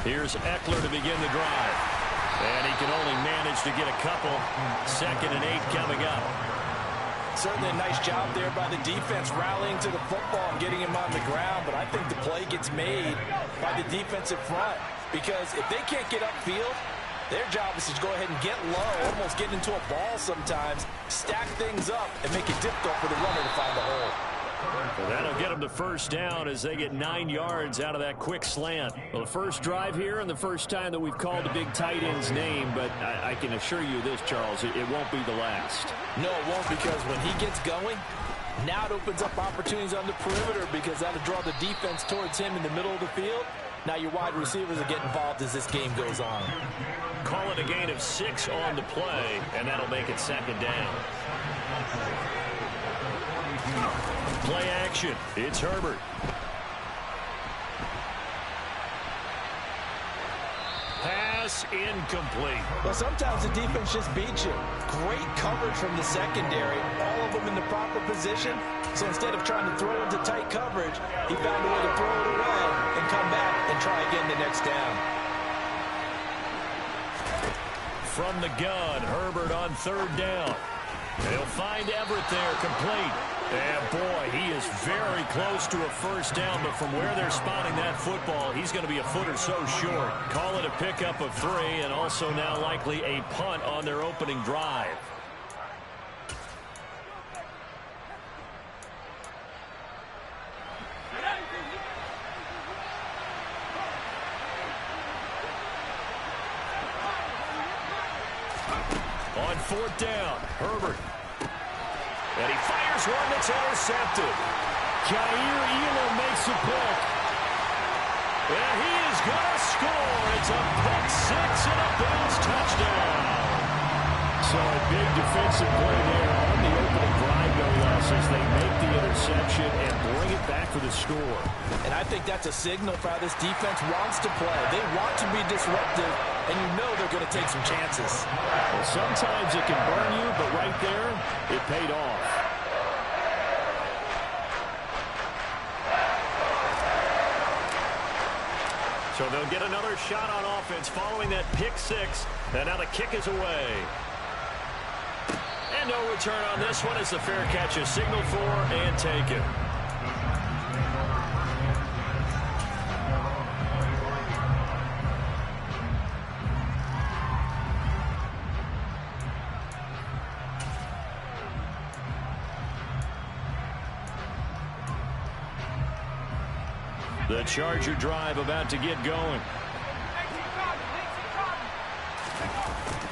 Here's Eckler to begin the drive. And he can only manage to get a couple. 2nd and 8 coming up. Certainly a nice job there by the defense rallying to the football and getting him on the ground. But I think the play gets made by the defensive front. Because if they can't get upfield, their job is to go ahead and get low, almost get into a ball sometimes, stack things up, and make it difficult for the runner to find the hole. Well, that'll get them the first down as they get 9 yards out of that quick slant. Well, the first drive here and the first time that we've called the big tight end's name, but I can assure you this, Charles, it won't be the last. No, it won't, because when he gets going, now it opens up opportunities on the perimeter because that'll draw the defense towards him in the middle of the field. Now your wide receivers will get involved as this game goes on. Call it a gain of 6 on the play, and that'll make it 2nd down. Play action. It's Herbert. Pass incomplete. Well, sometimes the defense just beats you. Great coverage from the secondary. All of them in the proper position. So instead of trying to throw into tight coverage, he found a way to throw it away and come back and try again the next down. From the gun, Herbert on 3rd down. They'll find Everett there, complete. And boy, he is very close to a first down, but from where they're spotting that football, he's going to be a foot or so short. Call it a pickup of 3, and also now likely a punt on their opening drive. On 4th down, Herbert. And he fires one that's intercepted. Jair Elam makes a pick. And he is going to score. It's a pick 6 and a bounce touchdown. So a big defensive play there on the opening drive, no less, as they make the interception and bring it back for the score. And I think that's a signal for how this defense wants to play. They want to be disruptive, and you know they're going to take some chances. Well, sometimes it can burn you, but right there, it paid off. So they'll get another shot on offense following that pick 6. And now the kick is away. And no return on this one as the fair catch is signaled for and taken. The Charger drive about to get going.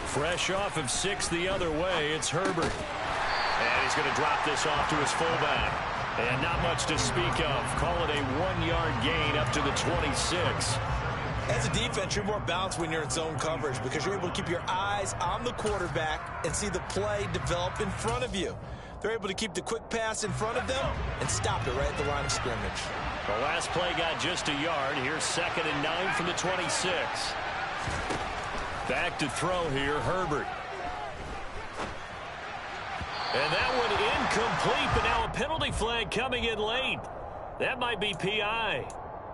Fresh off of 6 the other way, it's Herbert. And he's going to drop this off to his fullback. And not much to speak of. Call it a 1-yard gain up to the 26. As a defense, you're more balanced when you're in zone coverage because you're able to keep your eyes on the quarterback and see the play develop in front of you. They're able to keep the quick pass in front of them and stop it right at the line of scrimmage. The last play got just a yard. Here's 2nd and 9 from the 26. Back to throw here, Herbert. And that one incomplete, but now a penalty flag coming in late. That might be PI.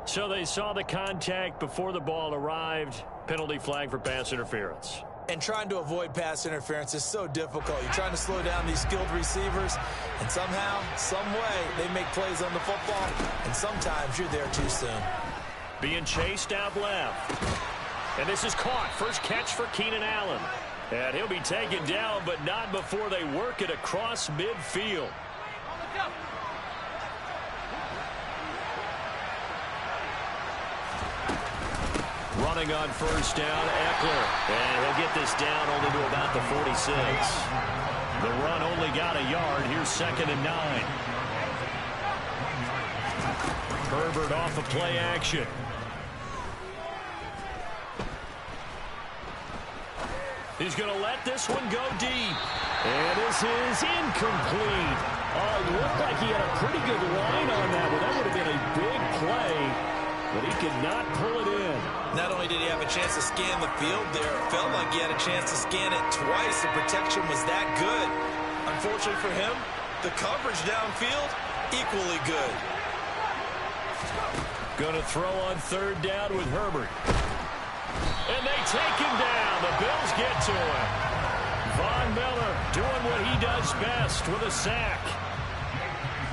So they saw the contact before the ball arrived. Penalty flag for pass interference. And trying to avoid pass interference is so difficult. You're trying to slow down these skilled receivers, and somehow, some way, they make plays on the football, and sometimes you're there too soon. Being chased out left. And this is caught. First catch for Keenan Allen. And he'll be taken down, but not before they work it across midfield. Running on first down, Eckler. And he'll get this down only to about the 46. The run only got a yard. Here's 2nd and 9. Herbert off of play action. He's going to let this one go deep. And this is incomplete. Oh, it looked like he had a pretty good line on that one. That would have been a big play, but he could not pull it in. Not only did he have a chance to scan the field there, it felt like he had a chance to scan it twice. The protection was that good. Unfortunately for him, the coverage downfield, equally good. Going to throw on 3rd down with Herbert. And they take him down. The Bills get to him. Von Miller doing what he does best with a sack.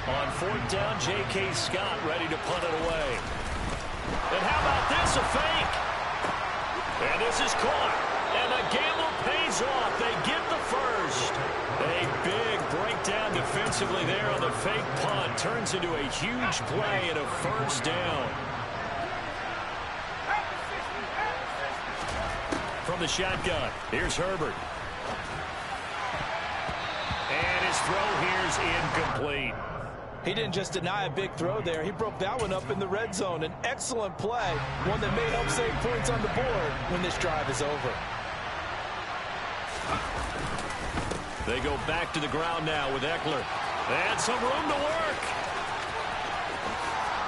On fourth down, J.K. Scott ready to punt it away. And how about this, a fake? And this is caught. And the gamble pays off. They get the first. A big breakdown defensively there on the fake punt. Turns into a huge play and a first down. From the shotgun, here's Herbert. And his throw here's incomplete. He didn't just deny a big throw there. He broke that one up in the red zone. An excellent play. One that may help save points on the board when this drive is over. They go back to the ground now with Eckler. And some room to work.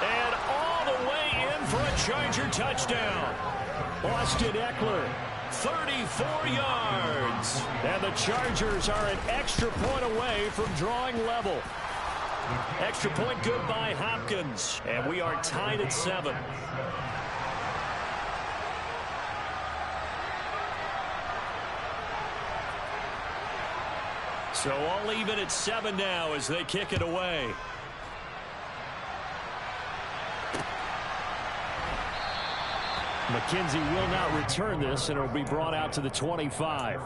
And all the way in for a Charger touchdown. Austin Eckler, 34 yards. And the Chargers are an extra point away from drawing level. Extra point good by Hopkins. And we are tied at 7. So all even at 7 now as they kick it away. McKenzie will not return this, and it will be brought out to the 25.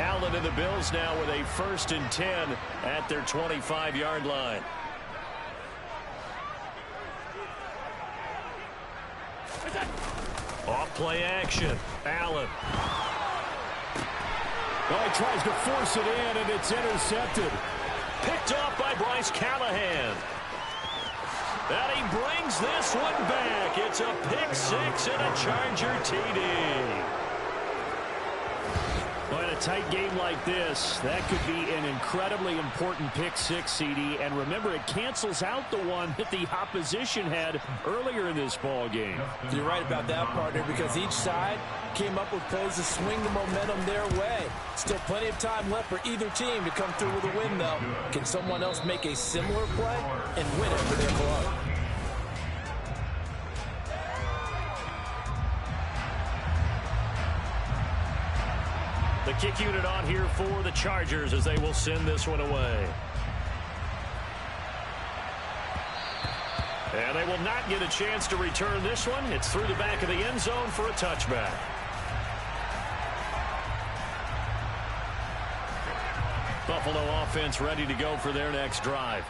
Allen and the Bills now with a 1st and 10 at their 25-yard line. Off play action. Allen. Oh, he tries to force it in, and it's intercepted. Picked off by Bryce Callahan. And he brings this one back. It's a pick 6 and a Charger TD. Well, in a tight game like this, that could be an incredibly important pick 6, CD. And remember, it cancels out the one that the opposition had earlier in this ball game. You're right about that, partner, because each side came up with plays to swing the momentum their way. Still plenty of time left for either team to come through with a win, though. Can someone else make a similar play and win it for their club? The kick unit on here for the Chargers as they will send this one away. And they will not get a chance to return this one. It's through the back of the end zone for a touchback. Buffalo offense ready to go for their next drive.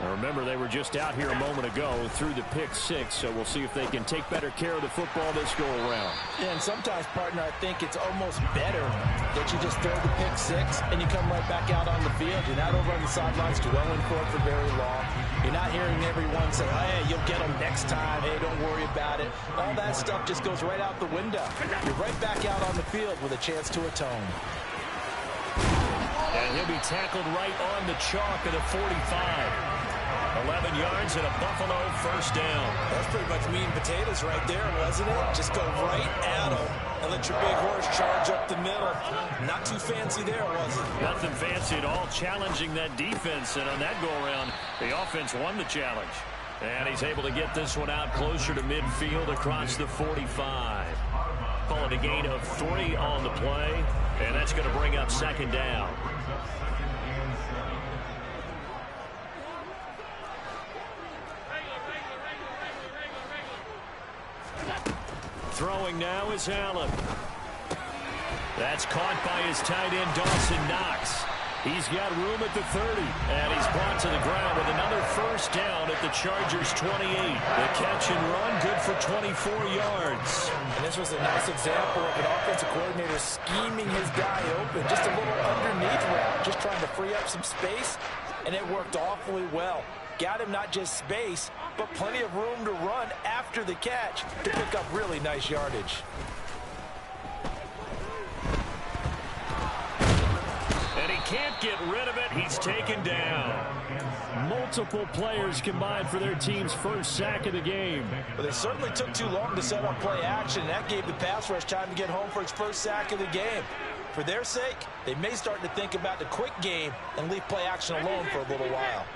Now remember, they were just out here a moment ago through the pick 6, so we'll see if they can take better care of the football this go around. And sometimes, partner, I think it's almost better that you just throw the pick 6 and you come right back out on the field. You're not over on the sidelines dwelling for it for very long. You're not hearing everyone say, hey, you'll get them next time. Hey, don't worry about it. All that stuff just goes right out the window. You're right back out on the field with a chance to atone. And he'll be tackled right on the chalk of the 45. 11 yards and a Buffalo first down. That's pretty much meat and potatoes right there, wasn't it? Just go right at them and let your big horse charge up the middle. Not too fancy there, was it? Nothing fancy at all, challenging that defense. And on that go-around, the offense won the challenge. And he's able to get this one out closer to midfield across the 45. Call it a gain of 3 on the play. And that's going to bring up 2nd down. Throwing now is Allen. That's caught by his tight end, Dawson Knox. He's got room at the 30, and he's brought to the ground with another first down at the Chargers' 28. The catch and run, good for 24 yards. And this was a nice example of an offensive coordinator scheming his guy open. Just a little underneath route, just trying to free up some space, and it worked awfully well. Got him not just space, but plenty of room to run after the catch to pick up really nice yardage. can't get rid of it. He's taken down. Multiple players combined for their team's first sack of the game. But it certainly took too long to set up play action. That gave the pass rush time to get home for its first sack of the game. For their sake, they may start to think about the quick game and leave play action alone for a little while.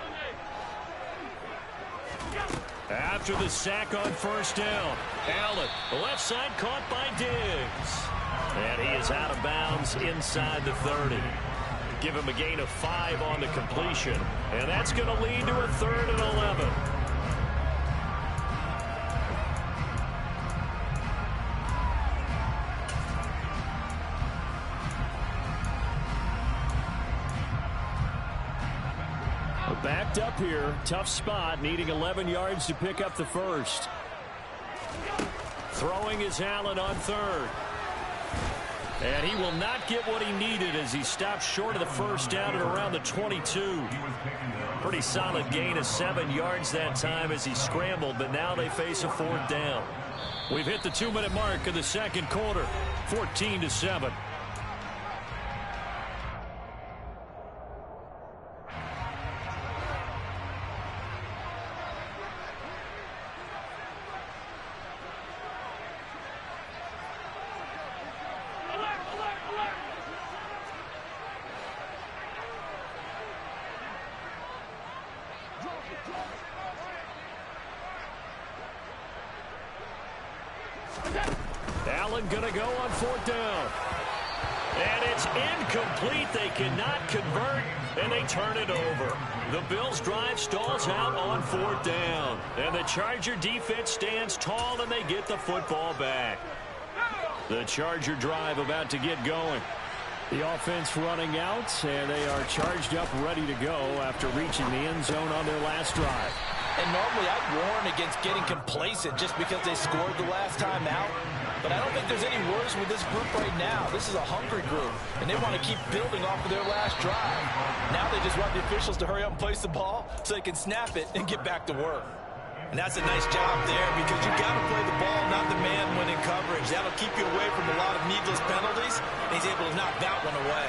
After the sack on first down, Allen, the left side caught by Diggs. And he is out of bounds inside the 30. Give him a gain of 5 on the completion. And that's going to lead to a 3rd and 11. Backed up here. Tough spot. Needing 11 yards to pick up the first. Throwing is Allen on 3rd. And he will not get what he needed as he stopped short of the first down at around the 22. Pretty solid gain of 7 yards that time as he scrambled, but now they face a 4th down. We've hit the 2-minute mark of the second quarter, 14-7. Allen going to go on 4th down. And it's incomplete. They cannot convert, and they turn it over. The Bills' drive stalls out on 4th down. And the Charger defense stands tall, and they get the football back. The Charger drive about to get going. The offense running out, and they are charged up, ready to go after reaching the end zone on their last drive. And normally I'd warn against getting complacent just because they scored the last time out. But I don't think there's any worries with this group right now. This is a hungry group, and they want to keep building off of their last drive. Now they just want the officials to hurry up and place the ball so they can snap it and get back to work. And that's a nice job there because you got to play the ball, not the man when in coverage. That'll keep you away from a lot of needless penalties, and he's able to knock that one away.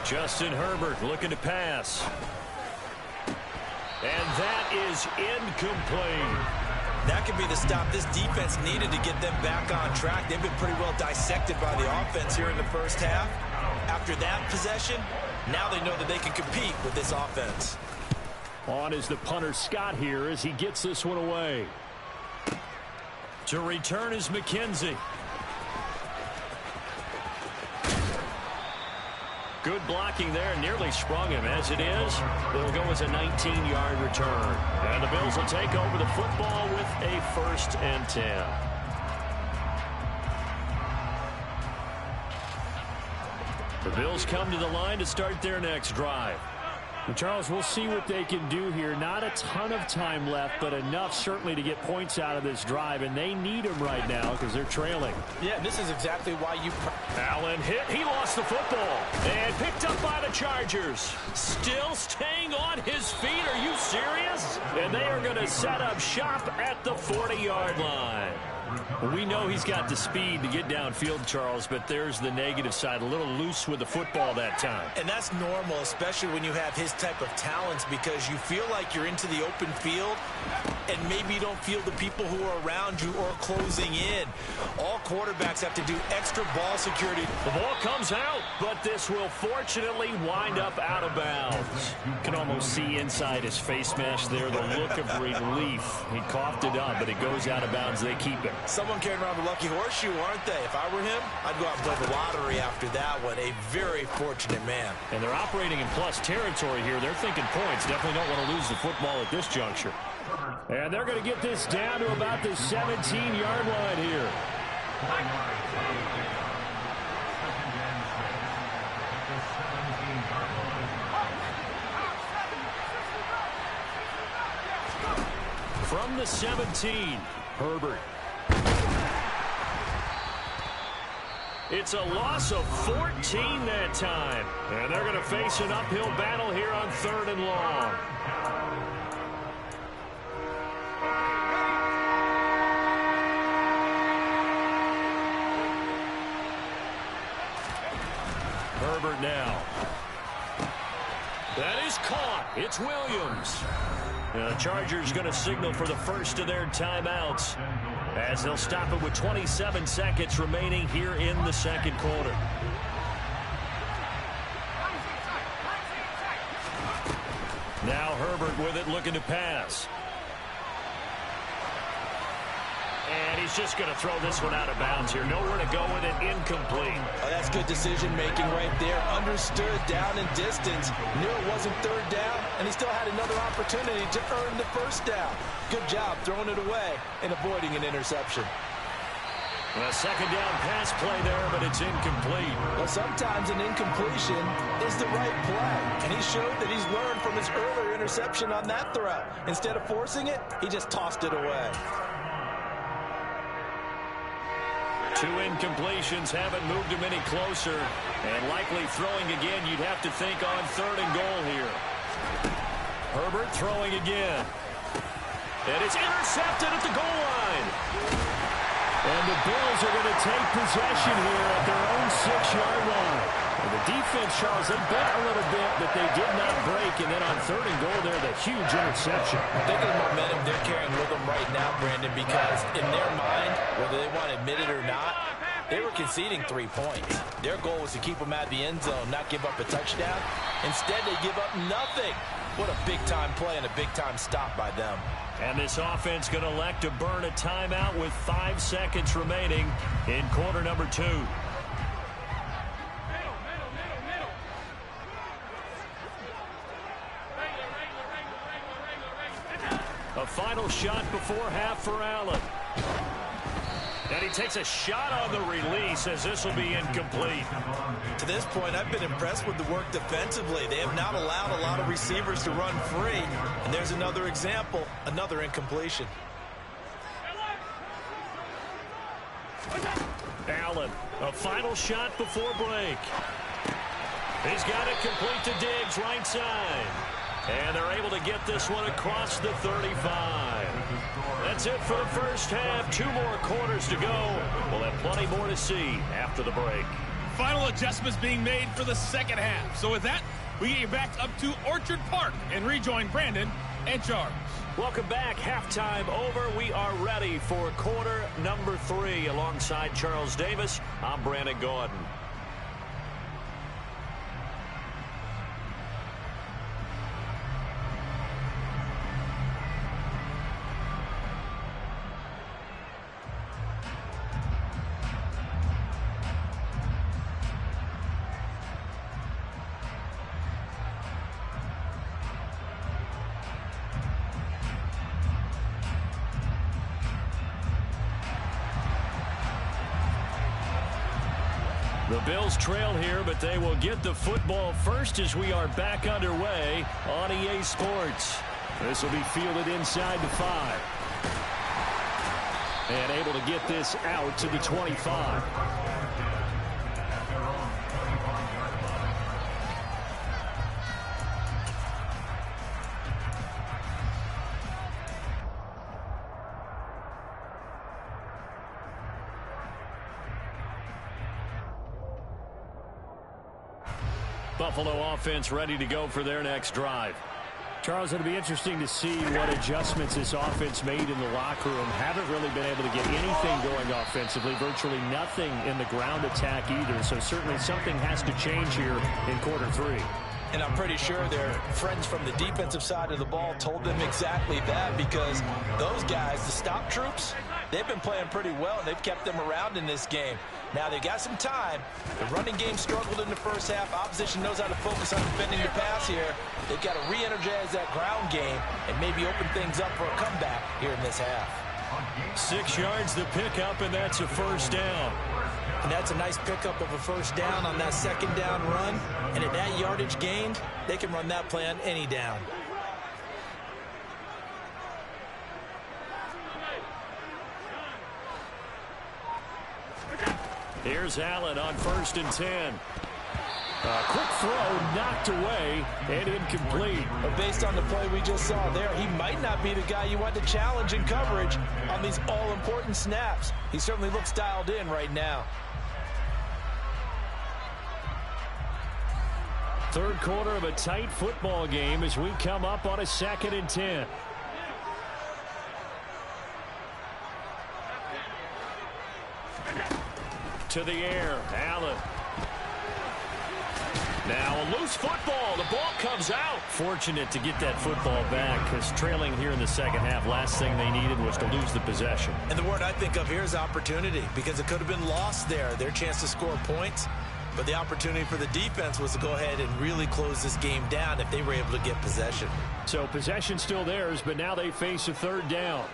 Justin Herbert looking to pass. And that is incomplete. That could be the stop this defense needed to get them back on track. They've been pretty well dissected by the offense here in the first half. After that possession, now they know that they can compete with this offense. On is the punter Scott here as he gets this one away. To return is McKenzie. Good blocking there, nearly sprung him. As it is, it'll go as a 19-yard return. And the Bills will take over the football with a 1st and 10. The Bills come to the line to start their next drive. And Charles, we'll see what they can do here. Not a ton of time left, but enough certainly to get points out of this drive, and they need them right now because they're trailing. Yeah, this is exactly why you... Allen hit. He lost the football. And picked up by the Chargers. Still staying on his feet. Are you serious? And they are going to set up shop at the 40-yard line. We know he's got the speed to get downfield, Charles, but there's the negative side. A little loose with the football that time. And that's normal, especially when you have his type of talents, because you feel like you're into the open field and maybe you don't feel the people who are around you or closing in. All quarterbacks have to do extra ball security. The ball comes out, but this will fortunately wind up out of bounds. You can almost see inside his face mask there the look of relief. He coughed it up, but it goes out of bounds. They keep it. Someone carrying around the lucky horseshoe, aren't they? If I were him, I'd go out and play the lottery after that one. A very fortunate man. And they're operating in plus territory here. They're thinking points. Definitely don't want to lose the football at this juncture. And they're going to get this down to about the 17-yard line here. From the 17, Herbert. It's a loss of 14 that time. And they're going to face an uphill battle here on 3rd and long. Herbert now. That is caught. It's Williams. Now the Chargers going to signal for the first of their timeouts as they'll stop it with 27 seconds remaining here in the second quarter. Now Herbert with it, looking to pass. And he's just going to throw this one out of bounds here. Nowhere to go with it. Incomplete. Oh, that's good decision-making right there. Understood down and distance. Knew it wasn't third down, and he still had another opportunity to earn the first down. Good job throwing it away and avoiding an interception. A second down pass play there, but it's incomplete. Well, sometimes an incompletion is the right play, and he showed that he's learned from his earlier interception on that throw. Instead of forcing it, he just tossed it away. Two incompletions haven't moved him any closer, and likely throwing again, you'd have to think on 3rd and goal here. Herbert throwing again. And it's intercepted at the goal line. And the Bills are going to take possession here at their own 6-yard line. And the defense, Charles, they bent a little bit, but they did not break. And then on 3rd and goal there, the huge interception. Think of the momentum they're carrying with them right now, Brandon, because in their mind, whether they want to admit it or not, they were conceding 3 points. Their goal was to keep them out of the end zone, not give up a touchdown. Instead, they give up nothing. What a big-time play and a big-time stop by them. And this offense going to elect to burn a timeout with 5 seconds remaining in quarter number 2. A final shot before half for Allen. And he takes a shot on the release as this will be incomplete. To this point, I've been impressed with the work defensively. They have not allowed a lot of receivers to run free. And there's another example, another incompletion. Allen, a final shot before break. He's got it complete to Diggs, right side. And they're able to get this one across the 35. That's it for the first half. 2 more quarters to go. We'll have plenty more to see after the break. Final adjustments being made for the second half. So with that, we get you back up to Orchard Park and rejoin Brandon and Charles. Welcome back. Halftime over. We are ready for quarter number 3. Alongside Charles Davis, I'm Brandon Gordon. The Bills trail here, but they will get the football first as we are back underway on EA Sports. This will be fielded inside the 5. And able to get this out to the 25. Buffalo offense ready to go for their next drive. Charles, it'll be interesting to see what adjustments this offense made in the locker room. Haven't really been able to get anything going offensively. Virtually nothing in the ground attack either. So certainly something has to change here in quarter 3. And I'm pretty sure their friends from the defensive side of the ball told them exactly that, because those guys, the stop troops, they've been playing pretty well, and they've kept them around in this game. Now, they've got some time. The running game struggled in the first half. Opposition knows how to focus on defending the pass here. They've got to re-energize that ground game and maybe open things up for a comeback here in this half. 6 yards the pickup, and that's a first down. And that's a nice pickup of a first down on that second down run. And at that yardage gained, they can run that play on any down. Here's Allen on 1st and 10. A quick throw knocked away and incomplete. But based on the play we just saw there, he might not be the guy you want to challenge in coverage on these all-important snaps. He certainly looks dialed in right now. Third quarter of a tight football game as we come up on a 2nd and 10. To the air, Allen. Now a loose football. The ball comes out. Fortunate to get that football back because trailing here in the second half, last thing they needed was to lose the possession. And the word I think of here is opportunity, because it could have been lost there. Their chance to score points. But the opportunity for the defense was to go ahead and really close this game down if they were able to get possession. So possession still theirs, but now they face a 3rd down.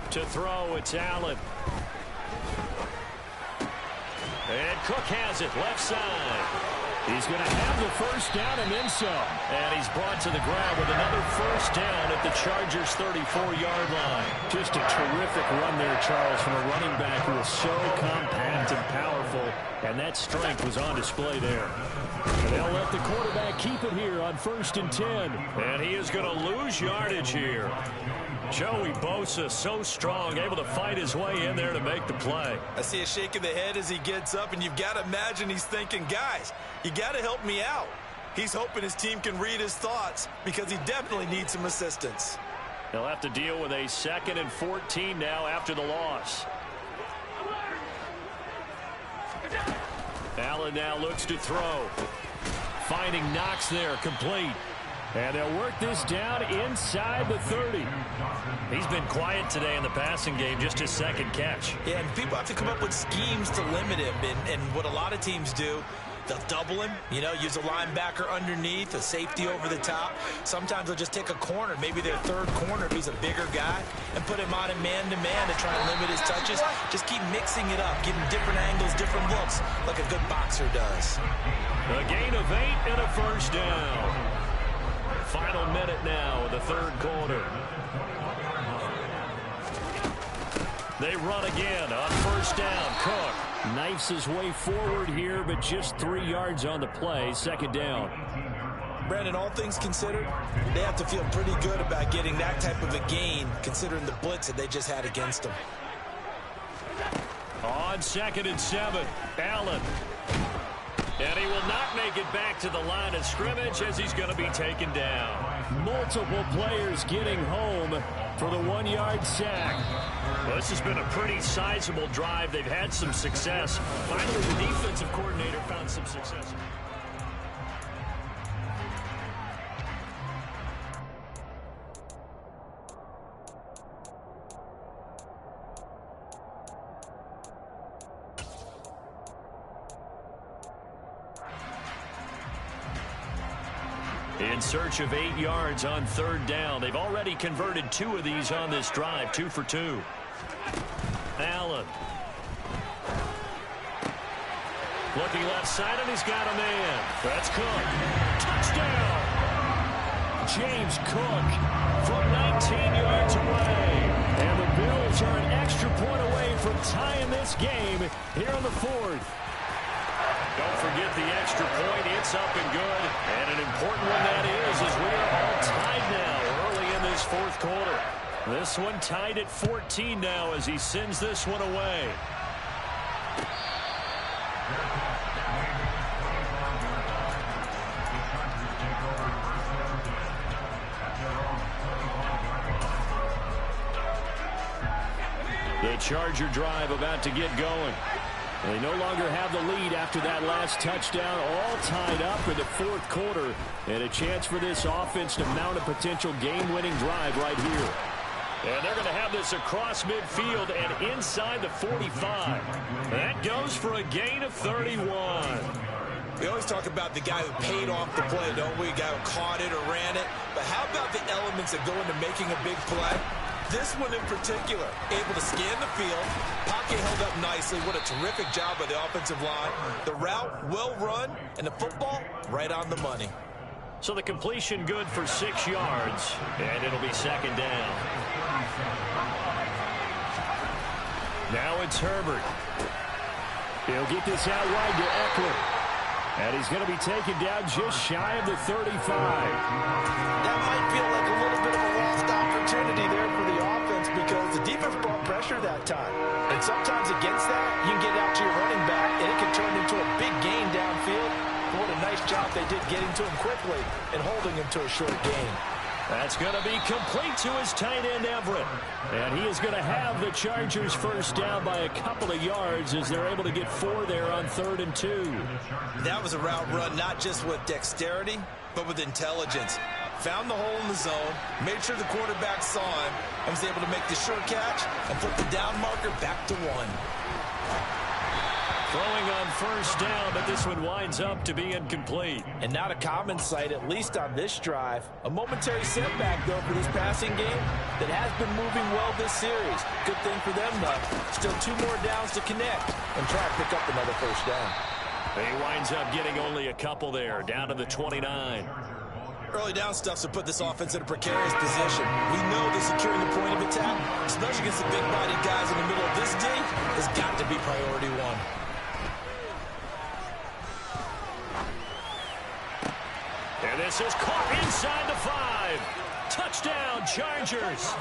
To throw, it's Allen. And Cook has it, left side. He's going to have the 1st down and then some. And he's brought to the ground with another 1st down at the Chargers' 34-yard line. Just a terrific run there, Charles, from a running back who is so compact and powerful. And that strength was on display there. And they'll let the quarterback keep it here on 1st and 10. And he is going to lose yardage here. Joey Bosa, so strong, able to fight his way in there to make the play. I see a shake of the head as he gets up, and you've got to imagine he's thinking, guys, you got to help me out. He's hoping his team can read his thoughts because he definitely needs some assistance. They'll have to deal with a 2nd and 14 now after the loss. Allen now looks to throw. Finding Knox there, complete. And they'll work this down inside the 30. He's been quiet today in the passing game, just his 2nd catch. Yeah, and people have to come up with schemes to limit him. And what a lot of teams do, they'll double him, use a linebacker underneath, a safety over the top. Sometimes they'll just take a corner, maybe their 3rd corner if he's a bigger guy, and put him on a man-to-man to try and limit his touches. Just keep mixing it up, give him different angles, different looks, like a good boxer does. A gain of 8 and a 1st down. Final minute now of the 3rd quarter. They run again on 1st down. Cook knifes his way forward here, but just 3 yards on the play. 2nd down. Brandon, all things considered, they have to feel pretty good about getting that type of a gain, considering the blitz that they just had against them. On 2nd and 7, Allen. And he will not make it back to the line of scrimmage as he's going to be taken down. Multiple players getting home for the 1-yard sack. Well, this has been a pretty sizable drive. They've had some success. Finally, the defensive coordinator found some success. In search of 8 yards on 3rd down. They've already converted 2 of these on this drive, 2 for 2. Allen. Looking left side, and he's got a man. That's Cook. Touchdown! James Cook from 19 yards away. And the Bills are an extra point away from tying this game here in the 4th. Don't forget the extra point. It's up and good. And an important one that is, as we are all tied now early in this 4th quarter. This one tied at 14 now as he sends this one away. The Charger drive about to get going. They no longer have the lead after that last touchdown, all tied up in the 4th quarter, and a chance for this offense to mount a potential game-winning drive right here. And they're going to have this across midfield and inside the 45. That goes for a gain of 31. We always talk about the guy who paid off the play, don't we? The guy who caught it or ran it. But how about the elements that go into making a big play? This one in particular, able to scan the field, pocket held up nicely. What a terrific job by the offensive line. The route, well run, and the football, right on the money. So the completion good for 6 yards, and it'll be 2nd down. Now it's Herbert. He'll get this out wide to Eckler. And he's going to be taken down just shy of the 35. That might feel like a little bit of a lost opportunity there for the offense because the defense brought pressure that time. And sometimes against that, you can get out to your running back, and it can turn into a big gain downfield. But what a nice job they did getting to him quickly and holding him to a short gain. That's going to be complete to his tight end, Everett. And he is going to have the Chargers first down by a couple of yards as they're able to get 4 there on 3rd and 2. That was a route run not just with dexterity, but with intelligence. Found the hole in the zone, made sure the quarterback saw him, and was able to make the sure catch and flip the down marker back to 1. Throwing on first down, but this one winds up to be incomplete. And not a common sight, at least on this drive. A momentary setback, though, for this passing game that has been moving well this series. Good thing for them, though. Still 2 more downs to connect and try to pick up another first down. He winds up getting only a couple there, down to the 29. Early down stuff to put this offense in a precarious position. We know that securing the point of attack, especially against the big-bodied guys in the middle of this D, has got to be priority 1. And this is caught inside the 5. Touchdown, Chargers.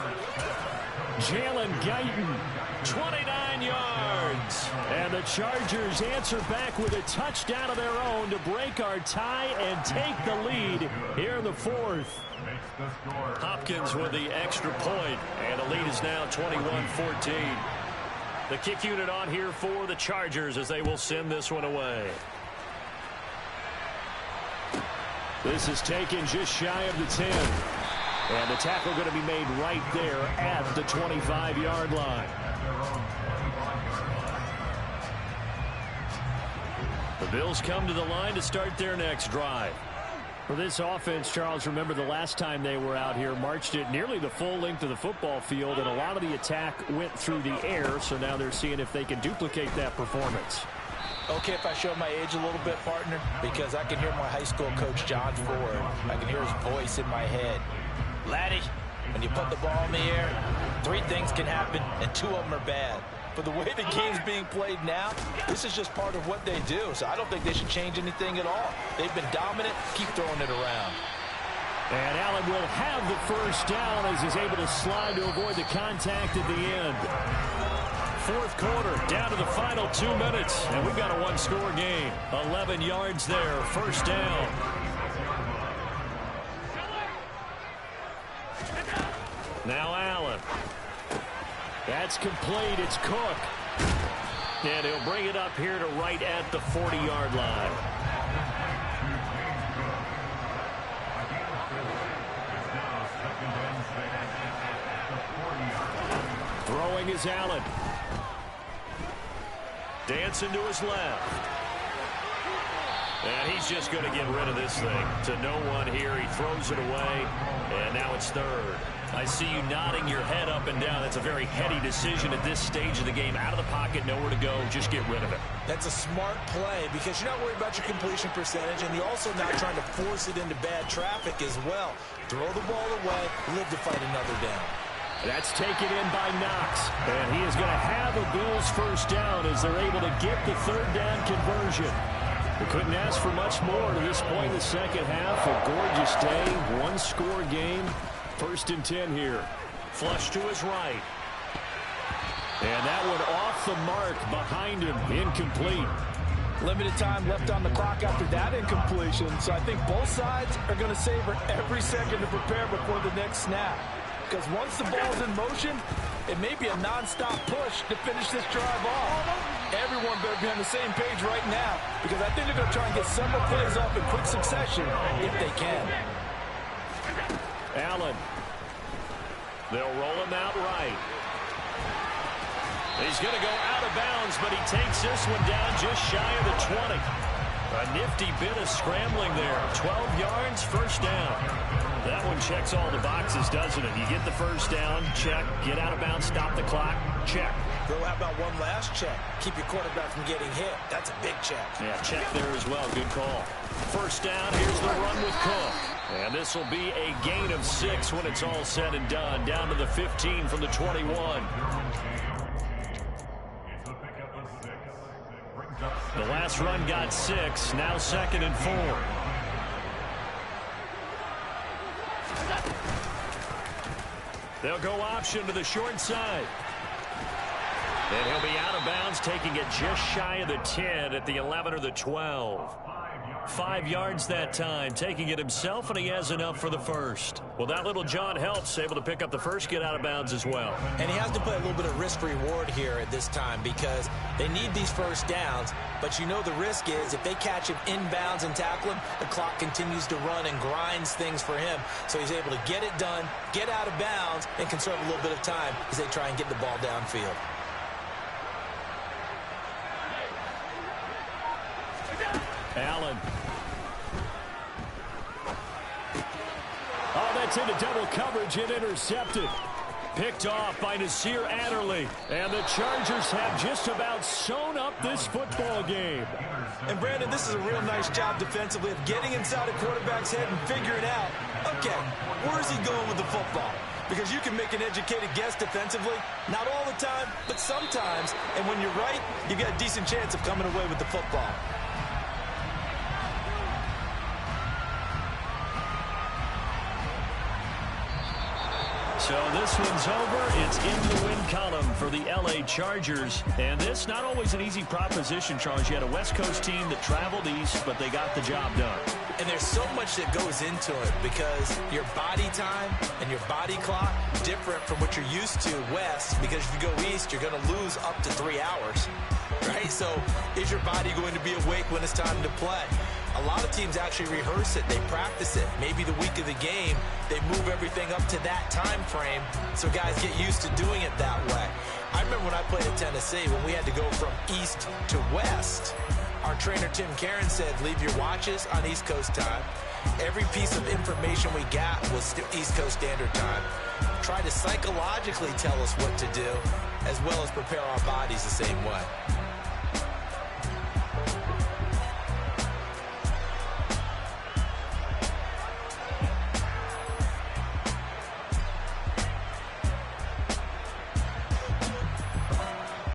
Jalen Guyton, 29 yards. And the Chargers answer back with a touchdown of their own to break our tie and take the lead here in the 4th. Hopkins with the extra point, and the lead is now 21-14. The kick unit on here for the Chargers as they will send this one away. This is taken just shy of the 10. And the tackle going to be made right there at the 25-yard line. The Bills come to the line to start their next drive. For this offense, Charles, remember the last time they were out here, marched it nearly the full length of the football field, and a lot of the attack went through the air, so now they're seeing if they can duplicate that performance. Okay if I show my age a little bit, partner, because I can hear my high school coach, John Ford. I can hear his voice in my head. Laddie, when you put the ball in the air, 3 things can happen, and 2 of them are bad. But the way the game's being played now, this is just part of what they do. So I don't think they should change anything at all. They've been dominant. Keep throwing it around. And Allen will have the first down as he's able to slide to avoid the contact at the end. 4th quarter, down to the final 2 minutes, and we've got a 1-score game. 11 yards there, first down. Now Allen. That's complete. It's Cook. And he'll bring it up here to right at the 40-yard line. Throwing is Allen. Dancing to his left. And he's just going to get rid of this thing. To no one here. He throws it away. And now it's 3rd. I see you nodding your head up and down. That's a very heady decision at this stage of the game. Out of the pocket, nowhere to go. Just get rid of it. That's a smart play because you're not worried about your completion percentage, and you're also not trying to force it into bad traffic as well. Throw the ball away, live to fight another down. That's taken in by Knox. And he is going to have a Bills first down as they're able to get the 3rd down conversion. We couldn't ask for much more to this point in the second half. A gorgeous day, 1-score game. 1st and 10 here. Flush to his right. And that one off the mark behind him. Incomplete. Limited time left on the clock after that incompletion. So I think both sides are going to savor every second to prepare before the next snap. Because once the ball's in motion, it may be a non-stop push to finish this drive off. Everyone better be on the same page right now because I think they're going to try and get several plays off in quick succession if they can. Allen. They'll roll him out right. He's going to go out of bounds, but he takes this one down just shy of the 20. A nifty bit of scrambling there. 12 yards, first down. That one checks all the boxes, doesn't it? You get the first down, check. Get out of bounds, stop the clock, check. Bill, how about one last check? Keep your quarterback from getting hit. That's a big check. Yeah, check there as well. Good call. First down, here's the run with Cook. And this will be a gain of 6 when it's all said and done. Down to the 15 from the 21. It's a pick up of 6. Brings up The last run got 6, now 2nd and 4. They'll go option to the short side. And he'll be out of bounds, taking it just shy of the 10 at the 11 or the 12. 5 yards that time, taking it himself, and he has enough for the first. Well, that little John helps, able to pick up the first, get out of bounds as well. And he has to play a little bit of risk-reward here at this time because they need these first downs, but you know the risk is if they catch him inbounds and tackle him, the clock continues to run and grinds things for him. So he's able to get it done, get out of bounds, and conserve a little bit of time as they try and get the ball downfield. Allen. Oh, that's into double coverage and intercepted. Picked off by Nasir Adderley. And the Chargers have just about sewn up this football game. And, Brandon, this is a real nice job defensively of getting inside a quarterback's head and figuring out, okay, where's he going with the football? Because you can make an educated guess defensively, not all the time, but sometimes. And when you're right, you've got a decent chance of coming away with the football. So this one's over. It's in the win column for the L.A. Chargers. And this, not always an easy proposition, Charles. You had a West Coast team that traveled east, but they got the job done. And there's so much that goes into it because your body time and your body clock different from what you're used to west, because if you go east, you're going to lose up to 3 hours, right? So is your body going to be awake when it's time to play? A lot of teams actually rehearse it. They practice it. Maybe the week of the game, they move everything up to that time frame so guys get used to doing it that way. I remember when I played at Tennessee, when we had to go from east to west, our trainer Tim Karen said, leave your watches on East Coast time. Every piece of information we got was East Coast Standard Time. Try to psychologically tell us what to do, as well as prepare our bodies the same way.